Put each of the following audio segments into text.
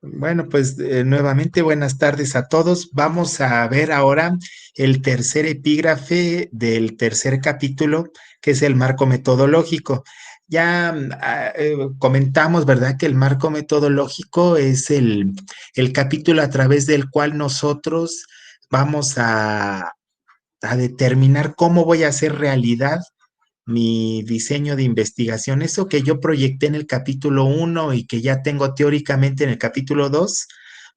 Bueno, pues nuevamente buenas tardes a todos. Vamos a ver ahora el tercer epígrafe del tercer capítulo, que es el marco metodológico. Ya comentamos, ¿verdad?, que el marco metodológico es el capítulo a través del cual nosotros vamos a determinar cómo voy a hacer realidad mi diseño de investigación, eso que yo proyecté en el capítulo uno y que ya tengo teóricamente en el capítulo 2,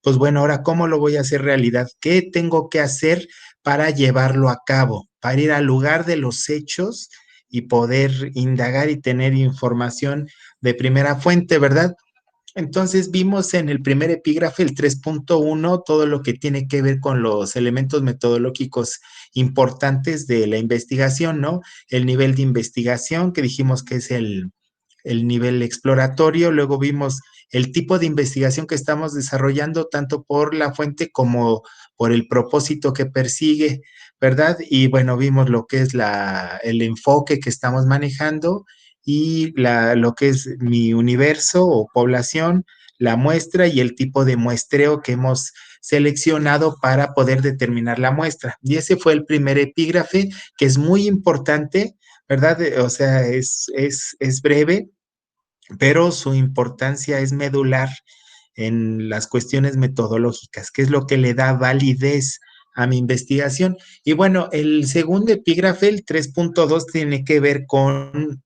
pues bueno, ahora ¿cómo lo voy a hacer realidad? ¿Qué tengo que hacer para llevarlo a cabo? Para ir al lugar de los hechos y poder indagar y tener información de primera fuente, ¿verdad? Entonces vimos en el primer epígrafe, el 3.1, todo lo que tiene que ver con los elementos metodológicos importantes de la investigación, ¿no? El nivel de investigación, que dijimos que es el nivel exploratorio. Luego vimos el tipo de investigación que estamos desarrollando, tanto por la fuente como por el propósito que persigue, ¿verdad? Y bueno, vimos lo que es el enfoque que estamos manejando y lo que es mi universo o población, la muestra y el tipo de muestreo que hemos seleccionado para poder determinar la muestra. Y ese fue el primer epígrafe, que es muy importante, ¿verdad? O sea, es breve, pero su importancia es medular en las cuestiones metodológicas, que es lo que le da validez a mi investigación. Y bueno, el segundo epígrafe, el 3.2, tiene que ver con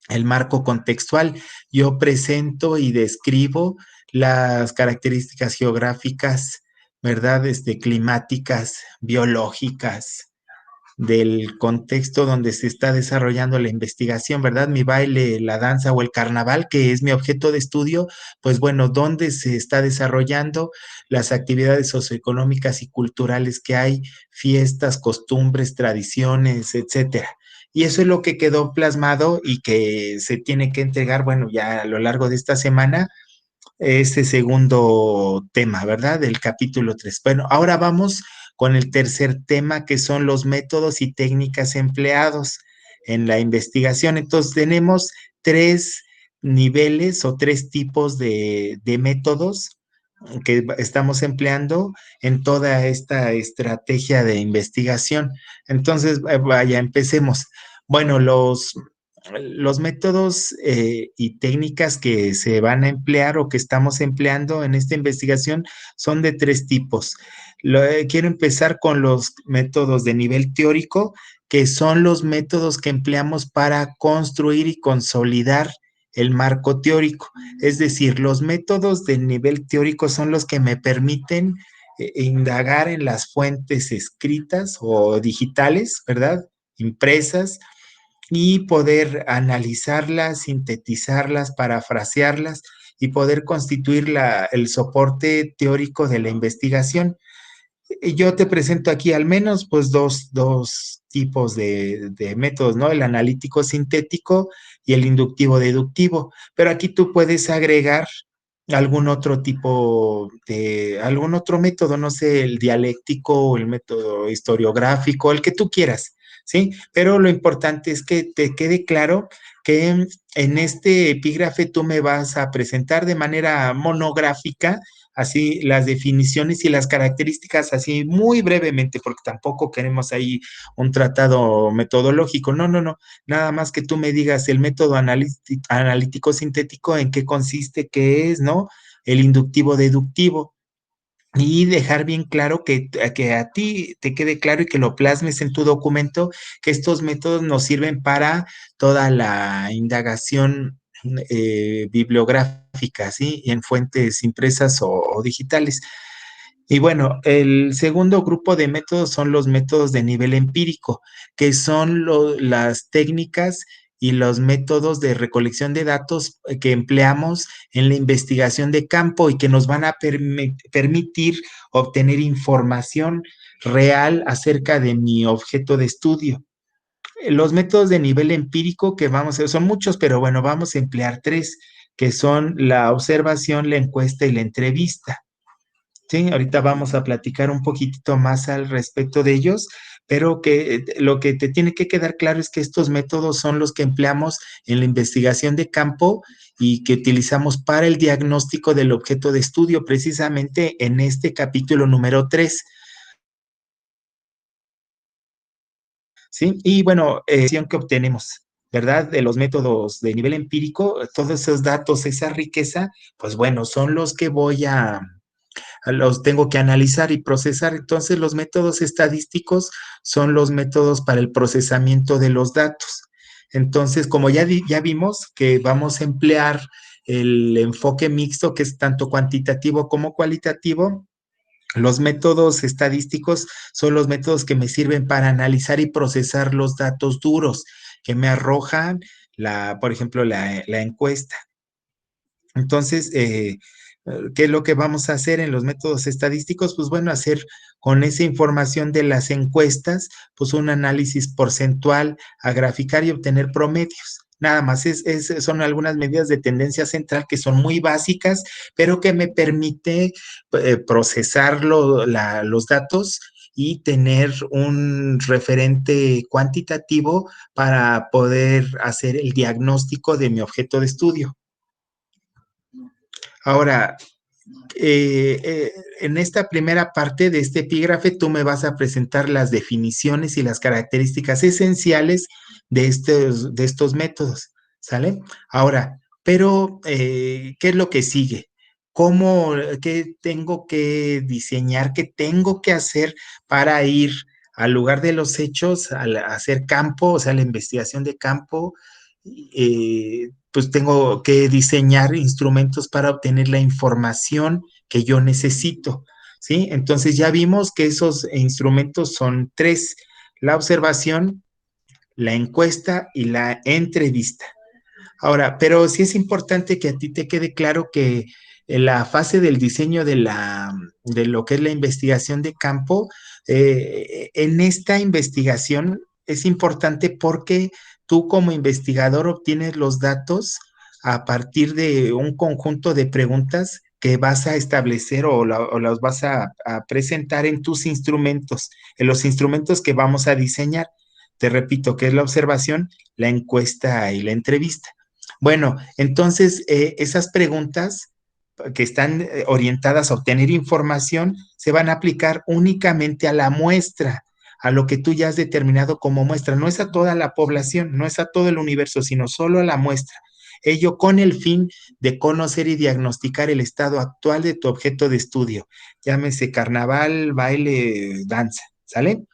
el marco contextual. Yo presento y describo las características geográficas, ¿verdad? Climáticas, biológicas, del contexto donde se está desarrollando la investigación, ¿verdad? Mi baile, la danza o el carnaval, que es mi objeto de estudio, pues bueno, dónde se está desarrollando las actividades socioeconómicas y culturales que hay, fiestas, costumbres, tradiciones, etcétera. Y eso es lo que quedó plasmado y que se tiene que entregar, bueno, ya a lo largo de esta semana, ese segundo tema, ¿verdad? Del capítulo 3. Bueno, ahora vamos con el tercer tema, que son los métodos y técnicas empleados en la investigación. Entonces, tenemos tres niveles o tres tipos de métodos que estamos empleando en toda esta estrategia de investigación. Entonces, vaya, empecemos. Bueno, los métodos y técnicas que se van a emplear o que estamos empleando en esta investigación son de tres tipos. Quiero empezar con los métodos de nivel teórico, que son los métodos que empleamos para construir y consolidar el marco teórico. Es decir, los métodos de nivel teórico son los que me permiten indagar en las fuentes escritas o digitales, ¿verdad? Impresas, y poder analizarlas, sintetizarlas, parafrasearlas y poder constituir el soporte teórico de la investigación. Y yo te presento aquí al menos pues dos tipos de métodos, ¿no? El analítico sintético y el inductivo deductivo. Pero aquí tú puedes agregar algún otro método, no sé, el dialéctico o el método historiográfico, el que tú quieras, ¿sí? Pero lo importante es que te quede claro que en este epígrafe tú me vas a presentar de manera monográfica así las definiciones y las características así muy brevemente, porque tampoco queremos ahí un tratado metodológico. No, no, no. Nada más que tú me digas el método analítico sintético, en qué consiste, qué es, ¿no? El inductivo deductivo. Y dejar bien claro que a ti te quede claro y que lo plasmes en tu documento, que estos métodos nos sirven para toda la indagación bibliográfica, ¿sí? En fuentes impresas o digitales. Y bueno, el segundo grupo de métodos son los métodos de nivel empírico, que son las técnicas y los métodos de recolección de datos que empleamos en la investigación de campo y que nos van a permitir obtener información real acerca de mi objeto de estudio. Los métodos de nivel empírico que vamos a son muchos, pero bueno, vamos a emplear tres, que son la observación, la encuesta y la entrevista. Sí, ahorita vamos a platicar un poquitito más al respecto de ellos, pero que lo que te tiene que quedar claro es que estos métodos son los que empleamos en la investigación de campo y que utilizamos para el diagnóstico del objeto de estudio, precisamente en este capítulo número 3. ¿Sí? Y bueno, que obtenemos, ¿verdad? De los métodos de nivel empírico, todos esos datos, esa riqueza, pues bueno, son los que los tengo que analizar y procesar. Entonces, los métodos estadísticos son los métodos para el procesamiento de los datos. Entonces, como ya vimos que vamos a emplear el enfoque mixto, que es tanto cuantitativo como cualitativo, los métodos estadísticos son los métodos que me sirven para analizar y procesar los datos duros que me arrojan, por ejemplo, la encuesta. Entonces, ¿qué es lo que vamos a hacer en los métodos estadísticos? Pues bueno, hacer con esa información de las encuestas, pues un análisis porcentual, a graficar y obtener promedios. Nada más, son algunas medidas de tendencia central que son muy básicas, pero que me permite procesar los datos y tener un referente cuantitativo para poder hacer el diagnóstico de mi objeto de estudio. Ahora, en esta primera parte de este epígrafe, tú me vas a presentar las definiciones y las características esenciales de estos métodos, ¿sale? Ahora, pero, ¿qué es lo que sigue? ¿Qué tengo que diseñar? ¿Qué tengo que hacer para ir al lugar de los hechos, a hacer campo, o sea, la investigación de campo? Pues tengo que diseñar instrumentos para obtener la información que yo necesito, ¿sí? Entonces ya vimos que esos instrumentos son tres: la observación, la encuesta y la entrevista. Ahora, pero sí es importante que a ti te quede claro que en la fase del diseño de lo que es la investigación de campo, en esta investigación es importante porque tú como investigador obtienes los datos a partir de un conjunto de preguntas que vas a establecer o las vas a presentar en tus instrumentos, en los instrumentos que vamos a diseñar. Te repito, que es la observación, la encuesta y la entrevista. Bueno, entonces esas preguntas que están orientadas a obtener información se van a aplicar únicamente a la muestra, a lo que tú ya has determinado como muestra. No es a toda la población, no es a todo el universo, sino solo a la muestra. Ello con el fin de conocer y diagnosticar el estado actual de tu objeto de estudio. Llámese carnaval, baile, danza, ¿sale?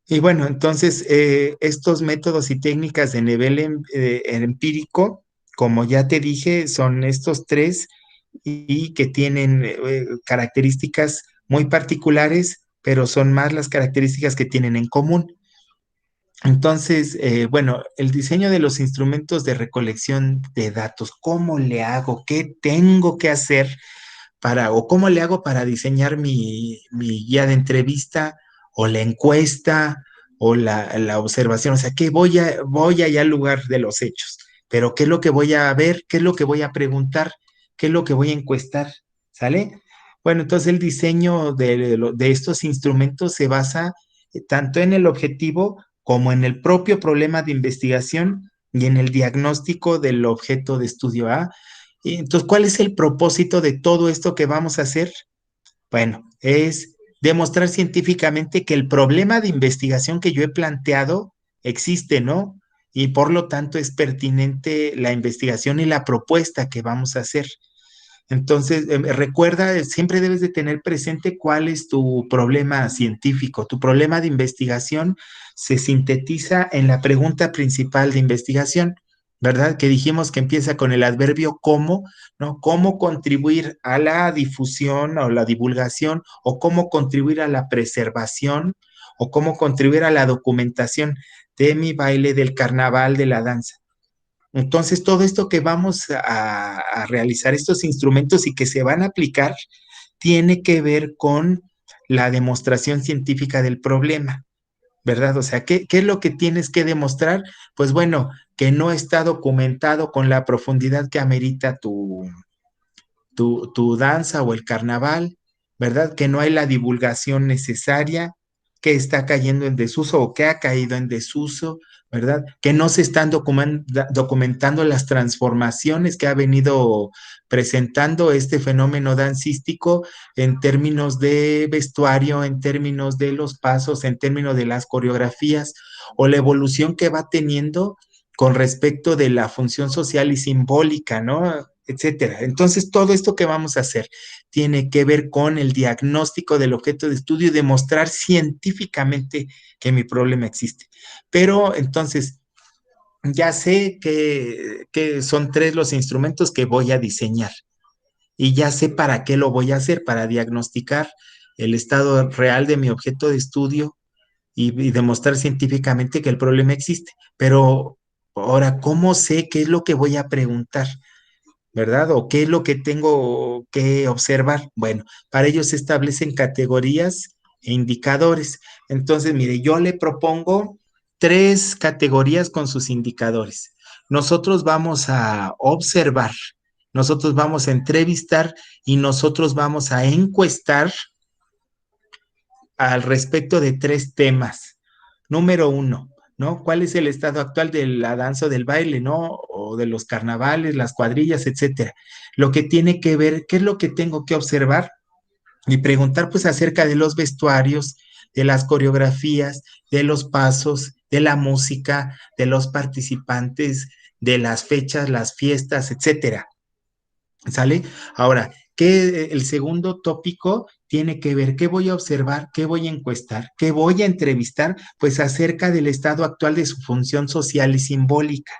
Y bueno, entonces estos métodos y técnicas de nivel empírico, como ya te dije, son estos tres y que tienen características muy particulares, pero son más las características que tienen en común. Entonces, bueno, el diseño de los instrumentos de recolección de datos, ¿cómo le hago? ¿Qué tengo que hacer o cómo le hago para diseñar mi guía de entrevista o la encuesta o la observación? O sea, que voy allá al lugar de los hechos, pero ¿qué es lo que voy a ver? ¿Qué es lo que voy a preguntar? ¿Qué es lo que voy a encuestar? ¿Sale? Bueno, entonces el diseño de estos instrumentos se basa tanto en el objetivo como en el propio problema de investigación y en el diagnóstico del objeto de estudio A. Y entonces, ¿cuál es el propósito de todo esto que vamos a hacer? Bueno, es demostrar científicamente que el problema de investigación que yo he planteado existe, ¿no? Y por lo tanto es pertinente la investigación y la propuesta que vamos a hacer. Entonces, recuerda, siempre debes de tener presente cuál es tu problema científico. Tu problema de investigación se sintetiza en la pregunta principal de investigación, ¿verdad? Que dijimos que empieza con el adverbio cómo, ¿no? Cómo contribuir a la difusión o la divulgación, o cómo contribuir a la preservación, o cómo contribuir a la documentación de mi baile, del carnaval, de la danza. Entonces, todo esto que vamos a realizar, estos instrumentos y que se van a aplicar, tiene que ver con la demostración científica del problema, ¿verdad? O sea, ¿qué es lo que tienes que demostrar? Pues bueno, que no está documentado con la profundidad que amerita tu danza o el carnaval, ¿verdad? Que no hay la divulgación necesaria, que está cayendo en desuso o que ha caído en desuso, ¿verdad? Que no se están documentando las transformaciones que ha venido presentando este fenómeno dancístico en términos de vestuario, en términos de los pasos, en términos de las coreografías o la evolución que va teniendo con respecto de la función social y simbólica, ¿no? Etcétera. Entonces, todo esto que vamos a hacer tiene que ver con el diagnóstico del objeto de estudio y demostrar científicamente que mi problema existe. Pero entonces, ya sé que son tres los instrumentos que voy a diseñar y ya sé para qué lo voy a hacer, para diagnosticar el estado real de mi objeto de estudio y demostrar científicamente que el problema existe. Pero ahora, ¿cómo sé qué es lo que voy a preguntar? ¿Verdad? ¿O qué es lo que tengo que observar? Bueno, para ello se establecen categorías e indicadores. Entonces, mire, yo le propongo tres categorías con sus indicadores. Nosotros vamos a observar, nosotros vamos a entrevistar y nosotros vamos a encuestar al respecto de tres temas. Número uno, ¿no? ¿Cuál es el estado actual de la danza o del baile, ¿no? O de los carnavales, las cuadrillas, etcétera. Lo que tiene que ver, ¿qué es lo que tengo que observar? Y preguntar pues acerca de los vestuarios, de las coreografías, de los pasos, de la música, de los participantes, de las fechas, las fiestas, etcétera. ¿Sale? Ahora, ¿qué el segundo tópico tiene que ver? ¿Qué voy a observar? ¿Qué voy a encuestar? ¿Qué voy a entrevistar? Pues acerca del estado actual de su función social y simbólica.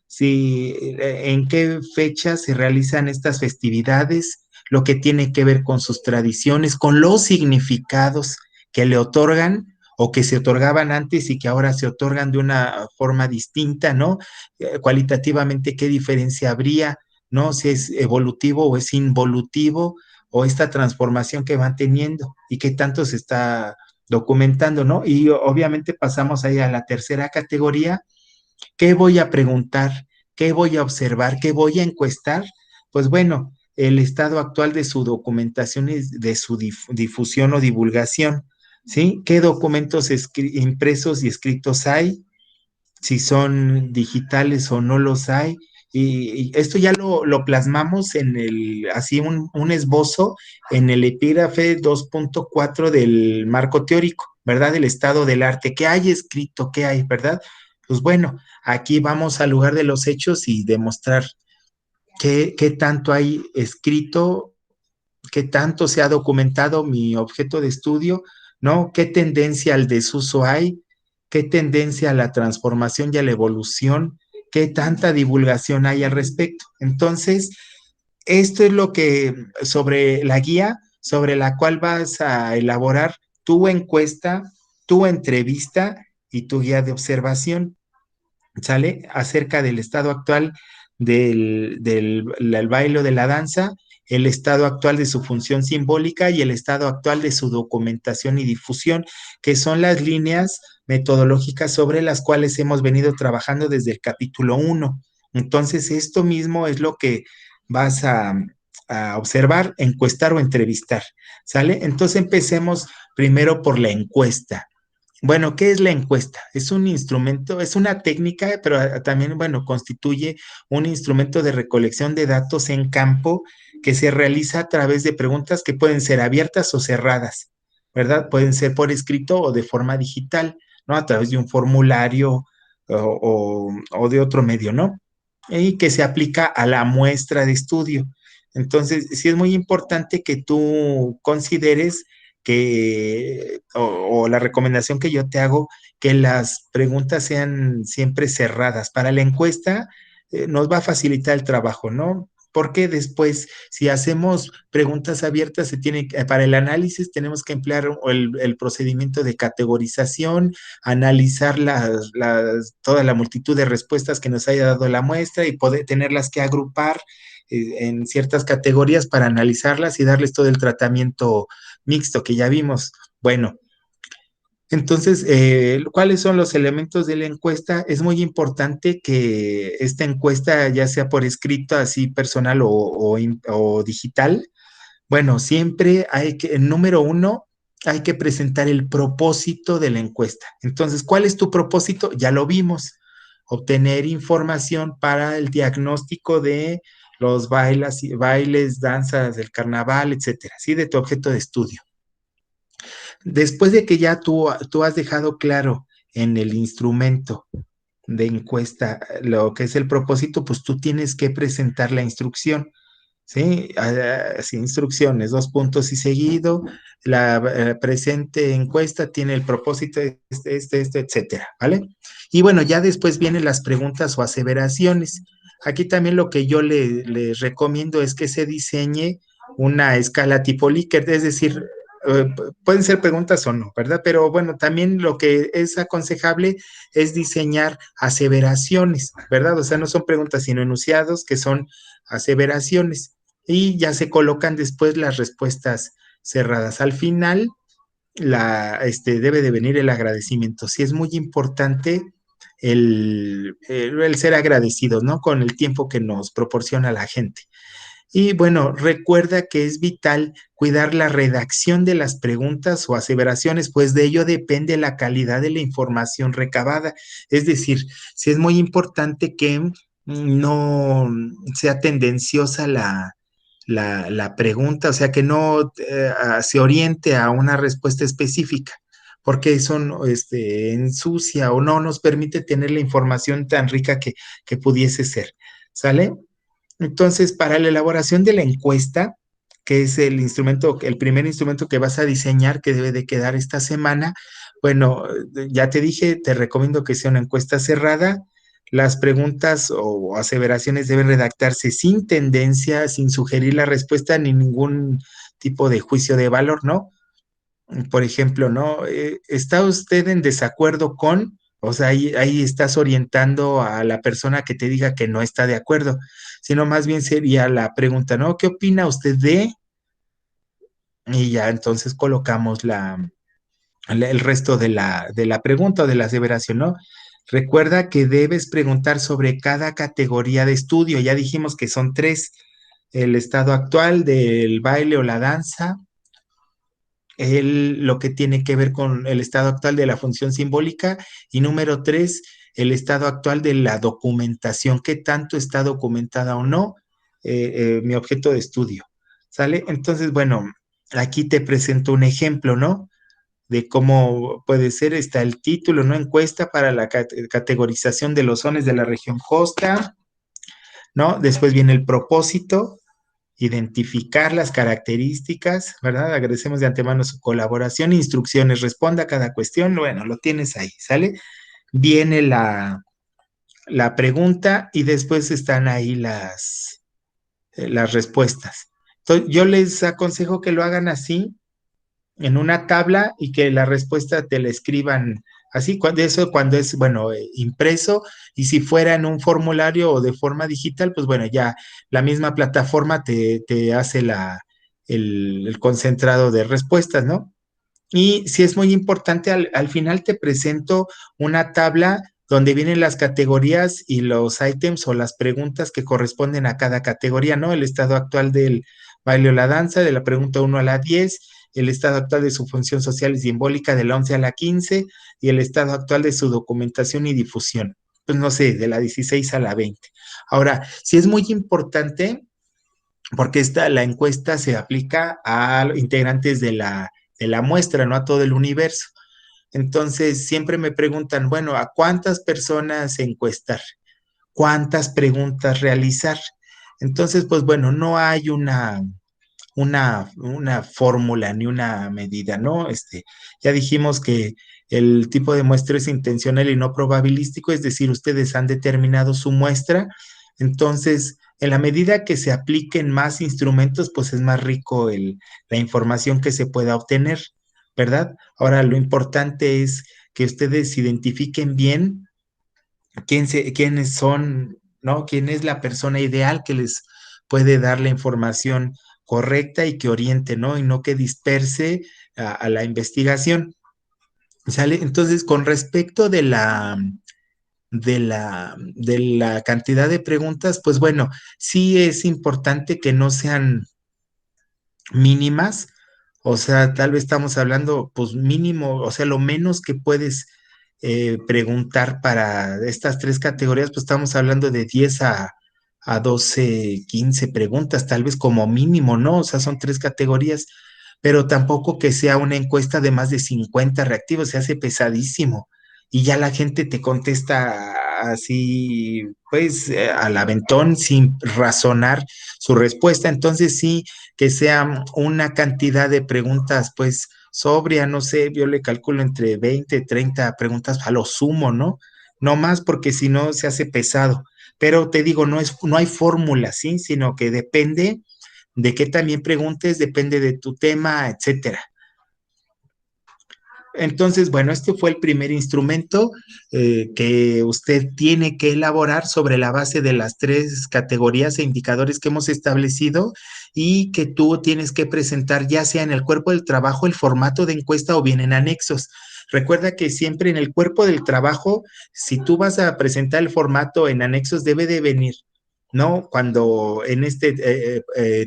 Si, en qué fecha se realizan estas festividades, lo que tiene que ver con sus tradiciones, con los significados que le otorgan o que se otorgaban antes y que ahora se otorgan de una forma distinta, ¿no? Cualitativamente, ¿qué diferencia habría? ¿No? Si es evolutivo o es involutivo, o esta transformación que van teniendo y qué tanto se está documentando, ¿no? Y obviamente pasamos ahí a la tercera categoría. ¿Qué voy a preguntar? ¿Qué voy a observar? ¿Qué voy a encuestar? Pues bueno, el estado actual de su documentación y de su difusión o divulgación, ¿sí? ¿Qué documentos impresos y escritos hay? Si son digitales o no los hay. Y esto ya lo plasmamos en así un esbozo en el epígrafe 2.4 del marco teórico, ¿verdad? Del estado del arte. ¿Qué hay escrito? ¿Qué hay, verdad? Pues bueno, aquí vamos al lugar de los hechos y demostrar qué tanto hay escrito, qué tanto se ha documentado mi objeto de estudio, ¿no? ¿Qué tendencia al desuso hay? ¿Qué tendencia a la transformación y a la evolución? ¿Qué tanta divulgación hay al respecto? Entonces, esto es lo que sobre la guía sobre la cual vas a elaborar tu encuesta, tu entrevista y tu guía de observación. ¿Sale? Acerca del estado actual del baile o de la danza, el estado actual de su función simbólica y el estado actual de su documentación y difusión, que son las líneas metodológicas sobre las cuales hemos venido trabajando desde el capítulo 1. Entonces, esto mismo es lo que vas a observar, encuestar o entrevistar, ¿sale? Entonces, empecemos primero por la encuesta. Bueno, ¿qué es la encuesta? Es un instrumento, es una técnica, pero también, bueno, constituye un instrumento de recolección de datos en campo que se realiza a través de preguntas que pueden ser abiertas o cerradas, ¿verdad? Pueden ser por escrito o de forma digital, ¿no? A través de un formulario o de otro medio, ¿no? Y que se aplica a la muestra de estudio. Entonces, sí es muy importante que tú consideres o la recomendación que yo te hago, que las preguntas sean siempre cerradas. Para la encuesta, nos va a facilitar el trabajo, ¿no? Porque después, si hacemos preguntas abiertas, para el análisis tenemos que emplear el procedimiento de categorización, analizar toda la multitud de respuestas que nos haya dado la muestra y poder tenerlas que agrupar en ciertas categorías para analizarlas y darles todo el tratamiento mixto que ya vimos. Bueno, entonces, ¿cuáles son los elementos de la encuesta? Es muy importante que esta encuesta, ya sea por escrito, así personal o digital, bueno, siempre hay que, número uno, hay que presentar el propósito de la encuesta. Entonces, ¿cuál es tu propósito? Ya lo vimos, obtener información para el diagnóstico de los bailes, danzas del carnaval, etcétera, ¿sí? De tu objeto de estudio. Después de que ya tú has dejado claro en el instrumento de encuesta lo que es el propósito, pues tú tienes que presentar la instrucción. ¿Sí? Sí, instrucciones, dos puntos y seguido. La presente encuesta tiene el propósito, etcétera, ¿vale? Y bueno, ya después vienen las preguntas o aseveraciones. Aquí también lo que yo le recomiendo es que se diseñe una escala tipo Likert, es decir, pueden ser preguntas o no, ¿verdad? Pero bueno, también lo que es aconsejable es diseñar aseveraciones, ¿verdad? O sea, no son preguntas, sino enunciados que son aseveraciones y ya se colocan después las respuestas cerradas. Al final, debe de venir el agradecimiento. Sí, es muy importante el ser agradecidos, ¿no? Con el tiempo que nos proporciona la gente. Y bueno, recuerda que es vital cuidar la redacción de las preguntas o aseveraciones, pues de ello depende la calidad de la información recabada. Es decir, sí es muy importante que no sea tendenciosa la pregunta, o sea, que no se oriente a una respuesta específica, porque eso ensucia o no nos permite tener la información tan rica que pudiese ser. ¿Sale? Entonces, para la elaboración de la encuesta, que es el instrumento, el primer instrumento que vas a diseñar, que debe de quedar esta semana, bueno, ya te dije, te recomiendo que sea una encuesta cerrada. Las preguntas o aseveraciones deben redactarse sin tendencia, sin sugerir la respuesta ni ningún tipo de juicio de valor, ¿no? Por ejemplo, ¿no? ¿Está usted en desacuerdo con? O sea, ahí estás orientando a la persona que te diga que no está de acuerdo, sino más bien sería la pregunta, ¿no? ¿Qué opina usted de? Y ya entonces colocamos el resto de la pregunta o de la aseveración, ¿no? Recuerda que debes preguntar sobre cada categoría de estudio. Ya dijimos que son tres: el estado actual del baile o la danza, lo que tiene que ver con el estado actual de la función simbólica, y número tres, el estado actual de la documentación, qué tanto está documentada o no mi objeto de estudio. ¿Sale? Entonces, bueno, aquí te presento un ejemplo, ¿no? De cómo puede ser, está el título, ¿no? Encuesta para la categorización de los sones de la región costa, ¿no? Después viene el propósito, identificar las características, ¿verdad? Agradecemos de antemano su colaboración, instrucciones, responda a cada cuestión, bueno, lo tienes ahí, ¿sale? Viene la pregunta y después están ahí las respuestas. Entonces, yo les aconsejo que lo hagan así, en una tabla, y que la respuesta te la escriban así, cuando es, bueno, impreso, y si fuera en un formulario o de forma digital, pues bueno, ya la misma plataforma te hace el concentrado de respuestas, ¿no? Y si es muy importante, al final te presento una tabla donde vienen las categorías y los ítems o las preguntas que corresponden a cada categoría, ¿no? El estado actual del baile o la danza, de la pregunta 1 a la 10, el estado actual de su función social y simbólica de la 11 a la 15, y el estado actual de su documentación y difusión, pues no sé, de la 16 a la 20. Ahora, sí es muy importante porque la encuesta se aplica a integrantes de la muestra, no a todo el universo. Entonces, siempre me preguntan, bueno, ¿a cuántas personas encuestar? ¿Cuántas preguntas realizar? Entonces, pues bueno, no hay una fórmula ni una medida, ¿no? Ya dijimos que el tipo de muestra es intencional y no probabilístico, es decir, ustedes han determinado su muestra, entonces, en la medida que se apliquen más instrumentos, pues es más rico la información que se pueda obtener, ¿verdad? Ahora, lo importante es que ustedes identifiquen bien quiénes son, ¿no? ¿Quién es la persona ideal que les puede dar la información correcta y que oriente, ¿no? Y no que disperse a la investigación. ¿Sale? Entonces, con respecto de la cantidad de preguntas, pues bueno, sí es importante que no sean mínimas, O sea, tal vez estamos hablando, pues mínimo, o sea, lo menos que puedes preguntar para estas tres categorías, pues estamos hablando de 10 a 12, 15 preguntas, tal vez como mínimo, ¿no? O sea, son tres categorías, pero tampoco que sea una encuesta de más de 50 reactivos, se hace pesadísimo. Y ya la gente te contesta así, pues, al aventón, sin razonar su respuesta. Entonces, sí, que sea una cantidad de preguntas, pues, sobria, no sé, yo le calculo entre 20, 30 preguntas a lo sumo, ¿no? No más porque si no se hace pesado. Pero te digo, no hay fórmula, ¿sí? Sino que depende de qué también preguntes, depende de tu tema, etcétera. Entonces, bueno, este fue el primer instrumento que usted tiene que elaborar sobre la base de las tres categorías e indicadores que hemos establecido y que tú tienes que presentar ya sea en el cuerpo del trabajo, el formato de encuesta o bien en anexos. Recuerda que siempre en el cuerpo del trabajo, si tú vas a presentar el formato en anexos, debe de venir, ¿no? Cuando en este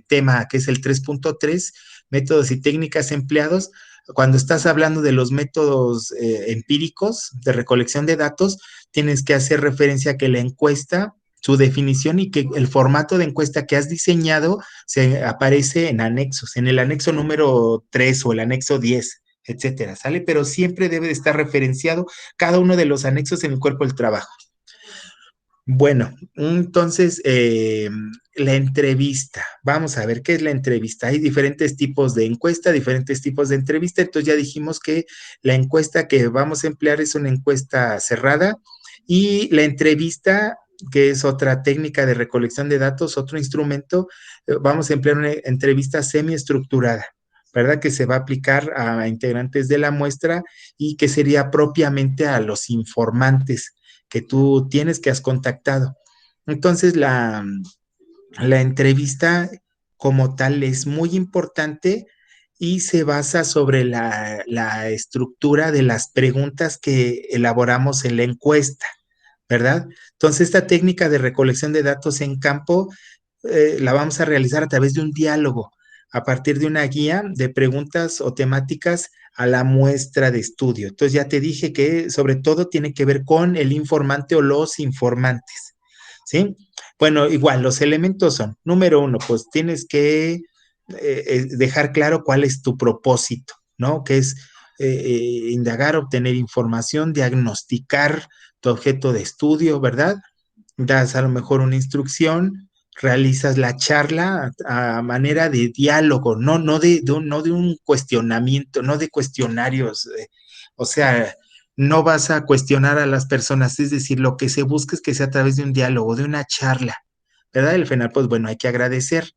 tema que es el 3.3, métodos y técnicas empleados, cuando estás hablando de los métodos empíricos de recolección de datos, tienes que hacer referencia a que la encuesta, su definición y que el formato de encuesta que has diseñado se aparece en anexos, en el anexo número 3 o el anexo 10, etcétera, ¿sale? Pero siempre debe de estar referenciado cada uno de los anexos en el cuerpo del trabajo. Bueno, entonces, la entrevista. Vamos a ver qué es la entrevista. Hay diferentes tipos de encuesta, diferentes tipos de entrevista. Entonces ya dijimos que la encuesta que vamos a emplear es una encuesta cerrada y la entrevista, que es otra técnica de recolección de datos, otro instrumento, vamos a emplear una entrevista semiestructurada. ¿Verdad? Que se va a aplicar a integrantes de la muestra y que sería propiamente a los informantes que tú tienes que has contactado. Entonces, la entrevista como tal es muy importante y se basa sobre la estructura de las preguntas que elaboramos en la encuesta, ¿verdad? Entonces, esta técnica de recolección de datos en campo la vamos a realizar a través de un diálogo, a partir de una guía de preguntas o temáticas a la muestra de estudio. Entonces ya te dije que sobre todo tiene que ver con el informante o los informantes, ¿sí? Bueno, igual, los elementos son, número uno, pues tienes que dejar claro cuál es tu propósito, ¿no? Que es indagar, obtener información, diagnosticar tu objeto de estudio, ¿verdad? Das a lo mejor una instrucción, realizas la charla a manera de diálogo, no de un cuestionamiento, no de cuestionarios. O sea, no vas a cuestionar a las personas, es decir, lo que se busca es que sea a través de un diálogo, de una charla, ¿verdad? El final, pues bueno, hay que agradecer,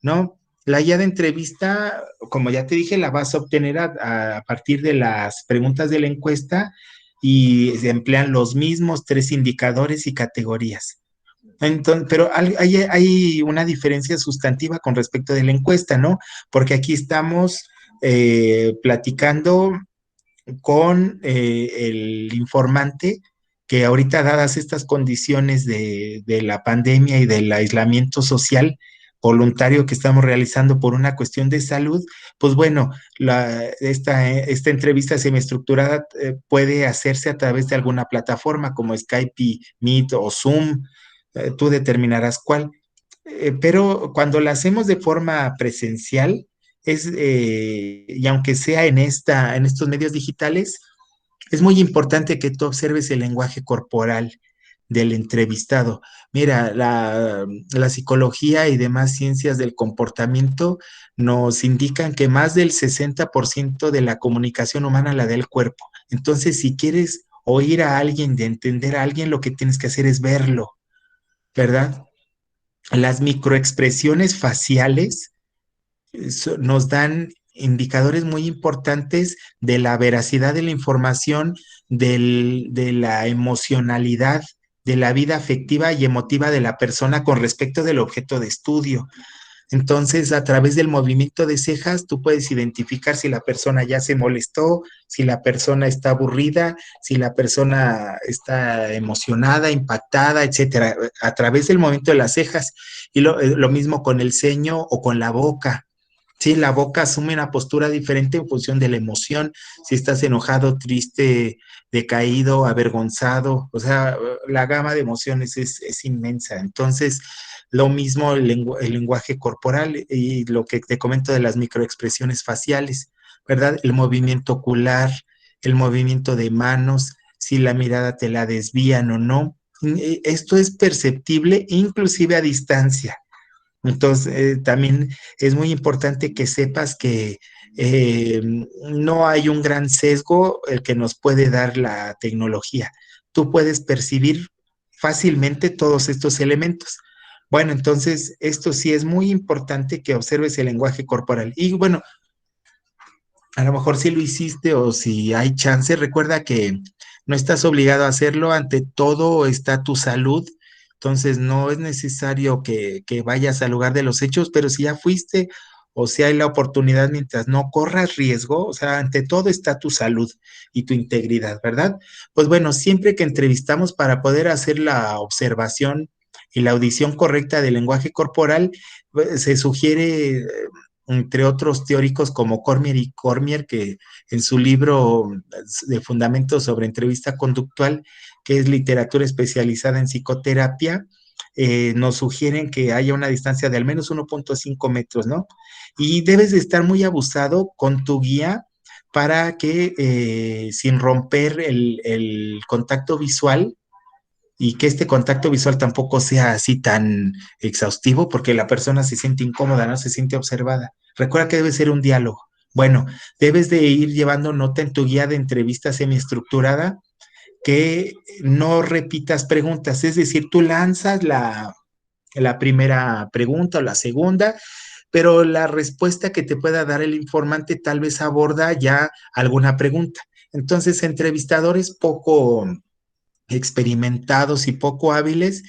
¿no? La guía de entrevista, como ya te dije, la vas a obtener a partir de las preguntas de la encuesta y se emplean los mismos tres indicadores y categorías. Entonces, pero hay una diferencia sustantiva con respecto de la encuesta, ¿no? Porque aquí estamos platicando con el informante que ahorita, dadas estas condiciones de la pandemia y del aislamiento social voluntario que estamos realizando por una cuestión de salud, pues bueno, esta entrevista semiestructurada puede hacerse a través de alguna plataforma como Skype, Meet o Zoom, tú determinarás cuál. Pero cuando la hacemos de forma presencial, y aunque sea en estos medios digitales, es muy importante que tú observes el lenguaje corporal del entrevistado. Mira, la psicología y demás ciencias del comportamiento nos indican que más del 60% de la comunicación humana la da el cuerpo. Entonces, si quieres oír a alguien, de entender a alguien, lo que tienes que hacer es verlo, ¿verdad? Las microexpresiones faciales nos dan indicadores muy importantes de la veracidad de la información, de la emocionalidad, de la vida afectiva y emotiva de la persona con respecto del objeto de estudio. Entonces, a través del movimiento de cejas, tú puedes identificar si la persona ya se molestó, si la persona está aburrida, si la persona está emocionada, impactada, etcétera, a través del movimiento de las cejas. Y lo mismo con el ceño o con la boca. Sí, la boca asume una postura diferente en función de la emoción, si estás enojado, triste, decaído, avergonzado, o sea, la gama de emociones es inmensa. Entonces, lo mismo el lenguaje corporal y lo que te comento de las microexpresiones faciales, ¿verdad? El movimiento ocular, el movimiento de manos, si la mirada te la desvían o no. Esto es perceptible inclusive a distancia. Entonces, también es muy importante que sepas que no hay un gran sesgo el que nos puede dar la tecnología. Tú puedes percibir fácilmente todos estos elementos. Bueno, entonces, esto sí es muy importante que observes el lenguaje corporal. Y bueno, a lo mejor si lo hiciste o si hay chance, recuerda que no estás obligado a hacerlo, ante todo está tu salud, entonces no es necesario que vayas al lugar de los hechos, pero si ya fuiste o si hay la oportunidad mientras no corras riesgo, o sea, ante todo está tu salud y tu integridad, ¿verdad? Pues bueno, siempre que entrevistamos para poder hacer la observación y la audición correcta del lenguaje corporal, pues, se sugiere entre otros teóricos como Cormier y Cormier, que en su libro de fundamentos sobre entrevista conductual, que es literatura especializada en psicoterapia, nos sugieren que haya una distancia de al menos 1.5 metros, ¿no? Y debes de estar muy abusado con tu guía para que sin romper el contacto visual, y que este contacto visual tampoco sea así tan exhaustivo porque la persona se siente incómoda, no se siente observada. Recuerda que debe ser un diálogo. Bueno, debes de ir llevando nota en tu guía de entrevista semiestructurada que no repitas preguntas, es decir, tú lanzas la primera pregunta o la segunda, pero la respuesta que te pueda dar el informante tal vez aborda ya alguna pregunta. Entonces, entrevistadores poco experimentados y poco hábiles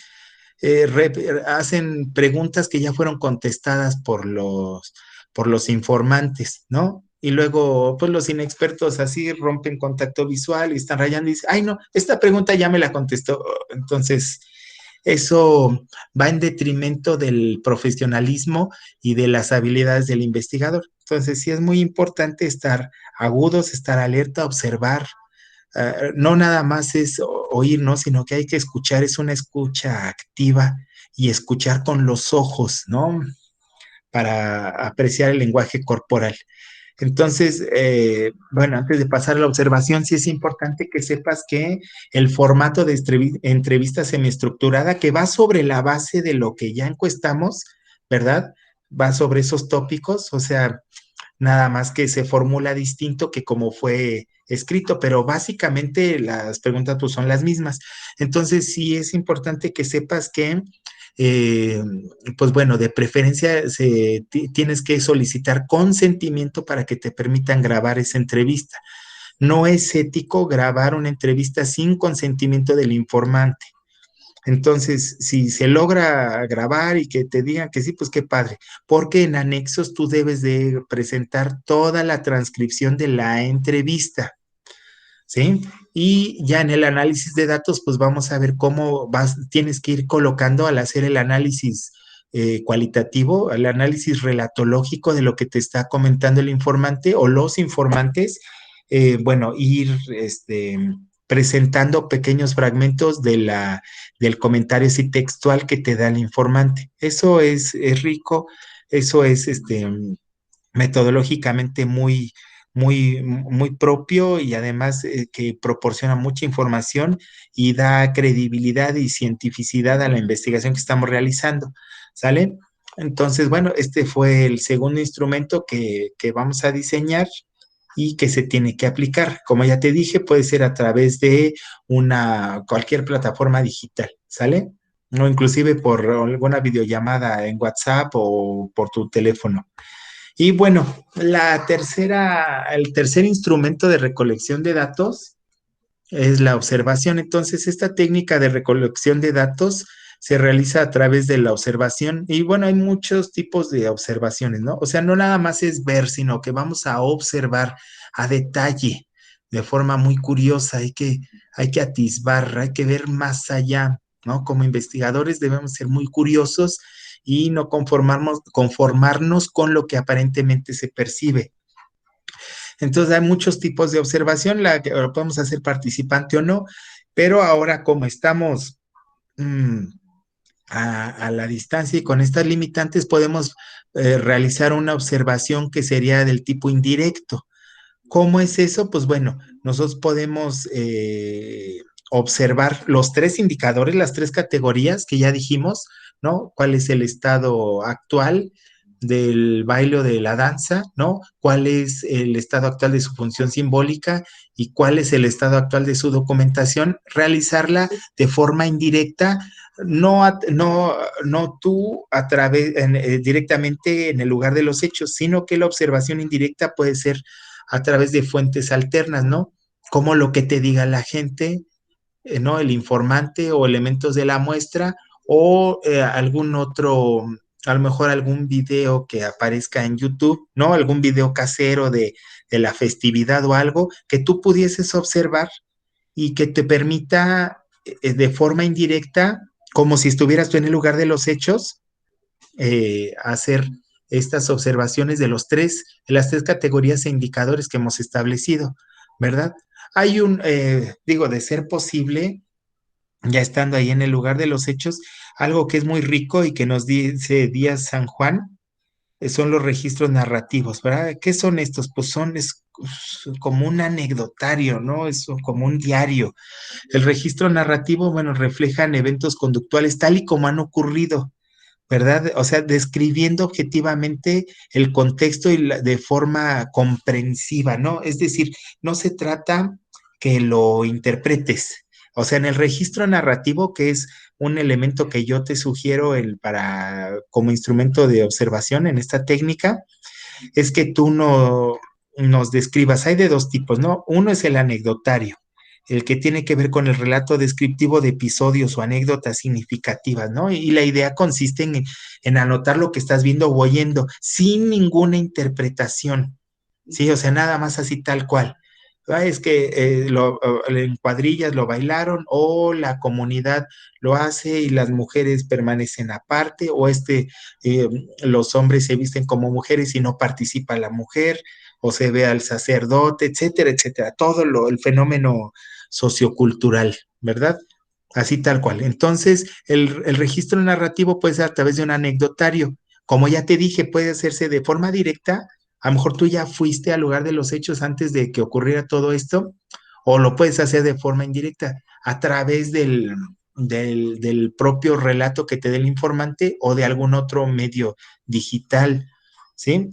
hacen preguntas que ya fueron contestadas por los informantes, ¿no? Y luego, pues los inexpertos así rompen contacto visual y están rayando y dicen, ay, no, esta pregunta ya me la contestó. Entonces, eso va en detrimento del profesionalismo y de las habilidades del investigador. Entonces, sí es muy importante estar agudos, estar alerta, observar, no nada más es oír, ¿no? Sino que hay que escuchar, es una escucha activa y escuchar con los ojos, ¿no? Para apreciar el lenguaje corporal. Entonces, bueno, antes de pasar a la observación, sí es importante que sepas que el formato de entrevista semiestructurada que va sobre la base de lo que ya encuestamos, ¿verdad? Va sobre esos tópicos, o sea, nada más que se formula distinto que como fue escrito, pero básicamente las preguntas pues, son las mismas. Entonces, sí es importante que sepas que, eh, pues bueno, de preferencia tienes que solicitar consentimiento para que te permitan grabar esa entrevista. No es ético grabar una entrevista sin consentimiento del informante. Entonces, si se logra grabar y que te digan que sí, pues qué padre, porque en anexos tú debes de presentar toda la transcripción de la entrevista, ¿sí? Y ya en el análisis de datos, pues vamos a ver cómo tienes que ir colocando al hacer el análisis cualitativo, el análisis relatológico de lo que te está comentando el informante o los informantes, bueno, ir presentando pequeños fragmentos del comentario así textual que te da el informante. Eso es rico, eso es metodológicamente muy propio y además que proporciona mucha información y da credibilidad y cientificidad a la investigación que estamos realizando. ¿Sale? Entonces, bueno, este fue el segundo instrumento que vamos a diseñar y que se tiene que aplicar. Como ya te dije, puede ser a través de cualquier plataforma digital, ¿sale? O inclusive por alguna videollamada en WhatsApp o por tu teléfono. Y bueno, el tercer instrumento de recolección de datos es la observación. Entonces, esta técnica de recolección de datos se realiza a través de la observación. Y bueno, hay muchos tipos de observaciones, ¿no? O sea, no nada más es ver, sino que vamos a observar a detalle, de forma muy curiosa. Hay que atisbar, hay que ver más allá, ¿no? Como investigadores debemos ser muy curiosos y no conformarnos con lo que aparentemente se percibe. Entonces hay muchos tipos de observación, la que lo podemos hacer participante o no, pero ahora como estamos mm, a la distancia y con estas limitantes podemos realizar una observación que sería del tipo indirecto. ¿Cómo es eso? Pues bueno, nosotros podemos observar los tres indicadores, las tres categorías que ya dijimos, ¿no? ¿Cuál es el estado actual del baile o de la danza, ¿no? ¿Cuál es el estado actual de su función simbólica y cuál es el estado actual de su documentación? Realizarla de forma indirecta, no tú a través, directamente en el lugar de los hechos, sino que la observación indirecta puede ser a través de fuentes alternas, ¿no? Como lo que te diga la gente, ¿no? El informante o elementos de la muestra o algún otro, a lo mejor algún video que aparezca en YouTube, ¿no? Algún video casero de la festividad o algo que tú pudieses observar y que te permita de forma indirecta, como si estuvieras tú en el lugar de los hechos, hacer estas observaciones de las tres categorías e indicadores que hemos establecido, ¿verdad? Hay digo, de ser posible, ya estando ahí en el lugar de los hechos, algo que es muy rico y que nos dice Díaz San Juan, son los registros narrativos, ¿verdad? ¿Qué son estos? Pues es como un anecdotario, ¿no? Es como un diario. El registro narrativo, bueno, reflejan eventos conductuales tal y como han ocurrido, ¿verdad? O sea, describiendo objetivamente el contexto y de forma comprensiva, ¿no? Es decir, no se trata que lo interpretes. O sea, en el registro narrativo, que es un elemento que yo te sugiero como instrumento de observación en esta técnica, es que tú no nos describas. Hay de dos tipos, ¿no? Uno es el anecdotario, el que tiene que ver con el relato descriptivo de episodios o anécdotas significativas, ¿no? Y la idea consiste en anotar lo que estás viendo o oyendo sin ninguna interpretación, ¿sí? O sea, nada más así tal cual. Es que en cuadrillas lo bailaron o la comunidad lo hace y las mujeres permanecen aparte o eh, los hombres se visten como mujeres y no participa la mujer o se ve al sacerdote, etcétera, etcétera. El fenómeno sociocultural, ¿verdad? Así tal cual. Entonces, el registro narrativo puede ser a través de un anecdotario. Como ya te dije, puede hacerse de forma directa. A lo mejor tú ya fuiste al lugar de los hechos antes de que ocurriera todo esto, o lo puedes hacer de forma indirecta, a través del propio relato que te dé el informante o de algún otro medio digital, ¿sí?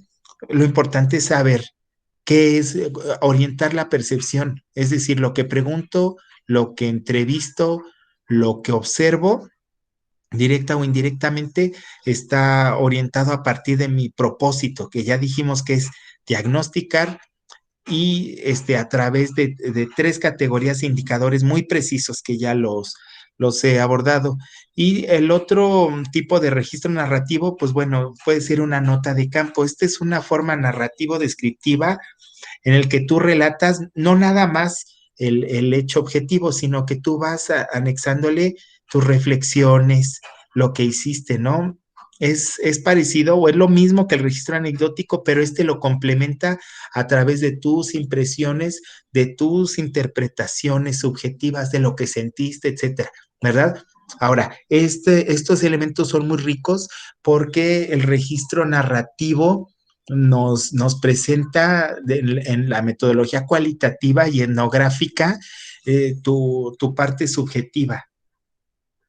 Lo importante es saber qué es orientar la percepción, es decir, lo que pregunto, lo que entrevisto, lo que observo, directa o indirectamente, está orientado a partir de mi propósito, que ya dijimos que es diagnosticar y a través de tres categorías e indicadores muy precisos que ya los he abordado. Y el otro tipo de registro narrativo, pues bueno, puede ser una nota de campo. Esta es una forma narrativo descriptiva en el que tú relatas no nada más el hecho objetivo, sino que tú vas anexándole tus reflexiones, lo que hiciste, ¿no? Es parecido o es lo mismo que el registro anecdótico, pero este lo complementa a través de tus impresiones, de tus interpretaciones subjetivas de lo que sentiste, etcétera, ¿verdad? Ahora, estos elementos son muy ricos porque el registro narrativo nos presenta en la metodología cualitativa y etnográfica tu parte subjetiva,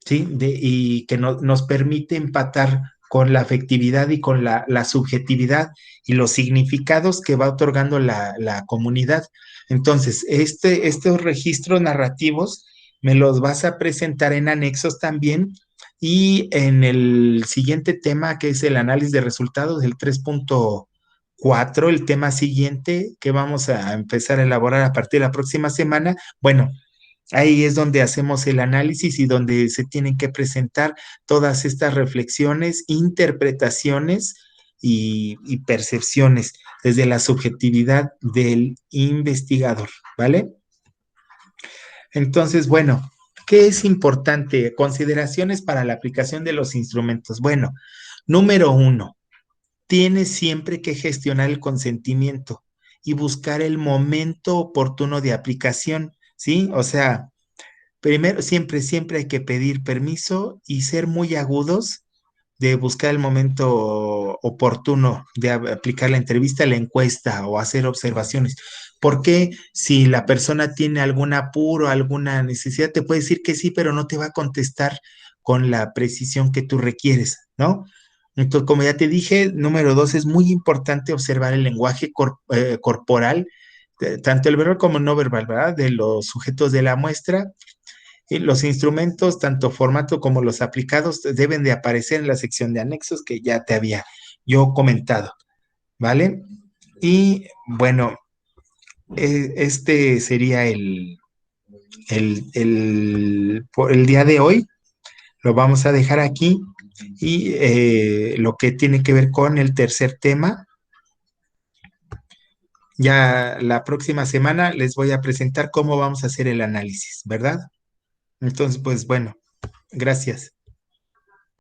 ¿sí? Y que nos permite empatar con la afectividad y con la subjetividad y los significados que va otorgando la comunidad. Entonces, estos registros narrativos me los vas a presentar en anexos también y en el siguiente tema, que es el análisis de resultados, el 3.4, el tema siguiente que vamos a empezar a elaborar a partir de la próxima semana. Bueno, ahí es donde hacemos el análisis y donde se tienen que presentar todas estas reflexiones, interpretaciones y percepciones desde la subjetividad del investigador, ¿vale? Entonces, bueno, ¿qué es importante? Consideraciones para la aplicación de los instrumentos. Bueno, Número uno, tienes siempre que gestionar el consentimiento y buscar el momento oportuno de aplicación, ¿sí? O sea, primero, siempre hay que pedir permiso y ser muy agudos de buscar el momento oportuno de aplicar la entrevista, la encuesta o hacer observaciones. Porque si la persona tiene algún apuro, alguna necesidad, te puede decir que sí, pero no te va a contestar con la precisión que tú requieres, ¿no? Entonces, como ya te dije, número dos, es muy importante observar el lenguaje corporal, tanto el verbal como el no verbal, ¿verdad? De los sujetos de la muestra. Y los instrumentos, tanto formato como los aplicados, deben de aparecer en la sección de anexos que ya te había yo comentado, ¿vale? Y bueno, este sería por el día de hoy. Lo vamos a dejar aquí y lo que tiene que ver con el tercer tema, ya la próxima semana les voy a presentar cómo vamos a hacer el análisis, ¿verdad? Entonces, pues bueno, gracias.